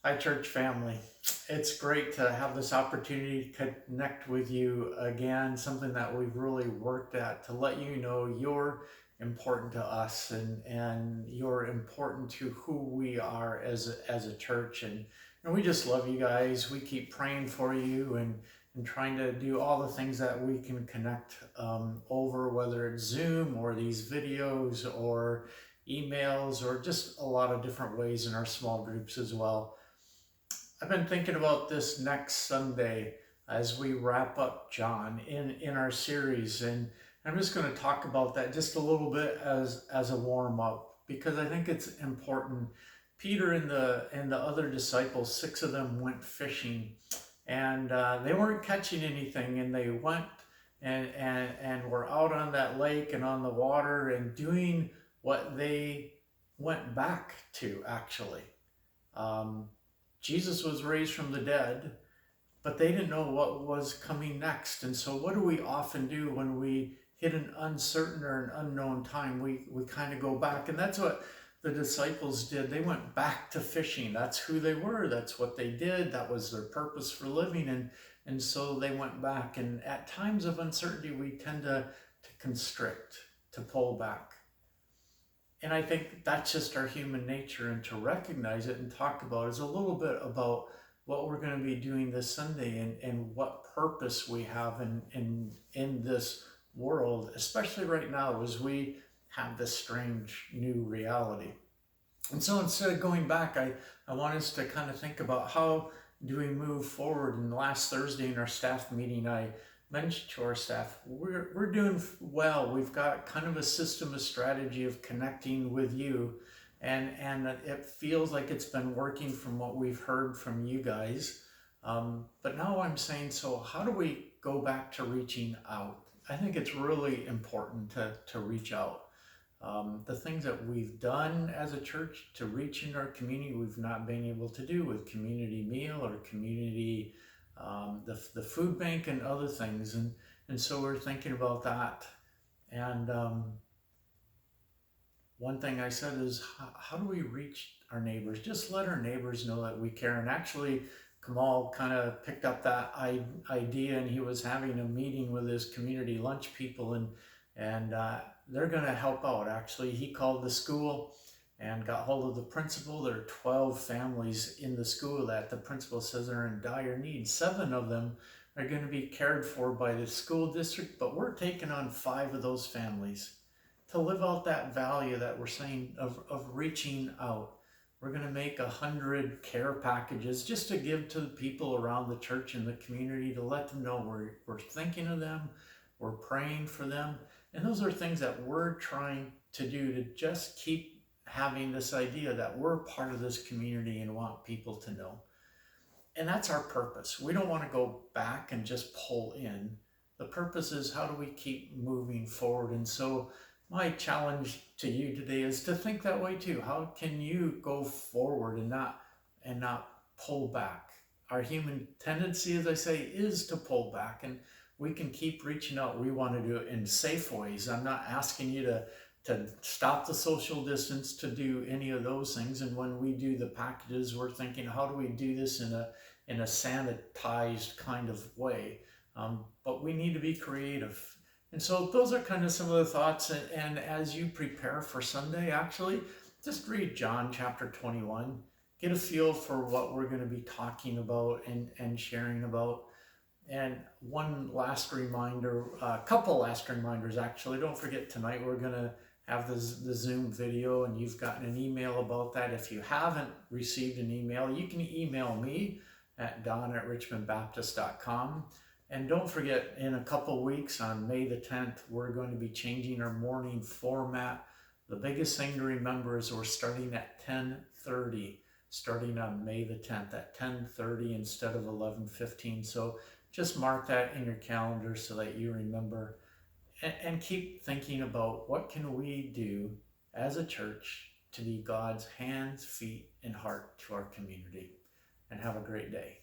Hi, church family. It's great to have this opportunity to connect with you again, something that we've really worked at to let you know you're important to us and you're important to who we are as a church. And we just love you guys. We keep praying for you and trying to do all the things that we can connect over, whether it's Zoom or these videos or emails or just a lot of different ways in our small groups as well. I've been thinking about this next Sunday as we wrap up John in our series, and I'm just going to talk about that just a little bit as a warm up because I think it's important. Peter and the other disciples, six of them went fishing, and they weren't catching anything, and they went and were out on that lake and on the water and doing what they went back to actually. Um, Jesus was raised from the dead, but they didn't know what was coming next. And so, what do we often do when we hit an uncertain or an unknown time? We kind of go back. And that's what the disciples did. They went back to fishing. That's who they were, that's what they did, that was their purpose for living. And so, they went back. And at times of uncertainty, we tend to constrict, to pull back. And I think that's just our human nature, and to recognize it and talk about is a little bit about what we're going to be doing this Sunday and what purpose we have in this world, especially right now as we have this strange new reality. And so instead of going back, I want us to kind of think about how do we move forward. And last Thursday in our staff meeting, I mentioned to our staff, we're doing well. We've got kind of a system, a strategy of connecting with you. And it feels like it's been working from what we've heard from you guys. But now I'm saying, so how do we go back to reaching out? I think it's really important to reach out. The things that we've done as a church to reach in our community, we've not been able to do with community meal or community, the food bank and other things. And so we're thinking about that. And one thing I said is, how do we reach our neighbors? Just let our neighbors know that we care. And actually, Kamal kind of picked up that idea, and he was having a meeting with his community lunch people, and they're going to help out. Actually, he called the school and got hold of the principal. There are 12 families in the school that the principal says are in dire need. 7 of them are going to be cared for by the school district, but we're taking on 5 of those families to live out that value that we're saying of reaching out. We're going to make 100 care packages just to give to the people around the church and the community to let them know we're thinking of them, we're praying for them. And those are things that we're trying to do to just keep having this idea that we're part of this community and want people to know. And that's our purpose. We don't want to go back and just pull in. The purpose is, how do we keep moving forward? And so my challenge to you today is to think that way too. How can you go forward and not pull back? Our human tendency, as I say, is to pull back, and we can keep reaching out. We want to do it in safe ways. I'm not asking you to stop the social distance, to do any of those things. And when we do the packages, we're thinking, how do we do this in a sanitized kind of way? But we need to be creative. And so those are kind of some of the thoughts. And as you prepare for Sunday, actually, just read John chapter 21. Get a feel for what we're going to be talking about and sharing about. And one last reminder, a couple last reminders actually. Don't forget, tonight we're going to have the Zoom video, and you've gotten an email about that. If you haven't received an email, you can email me at don@richmondbaptist.com. And don't forget, in a couple weeks on May the 10th, we're going to be changing our morning format. The biggest thing to remember is we're starting at 10:30, starting on May the 10th at 10:30 instead of 11:15. So just mark that in your calendar so that you remember, and keep thinking about what can we do as a church to be God's hands, feet, and heart to our community. And have a great day.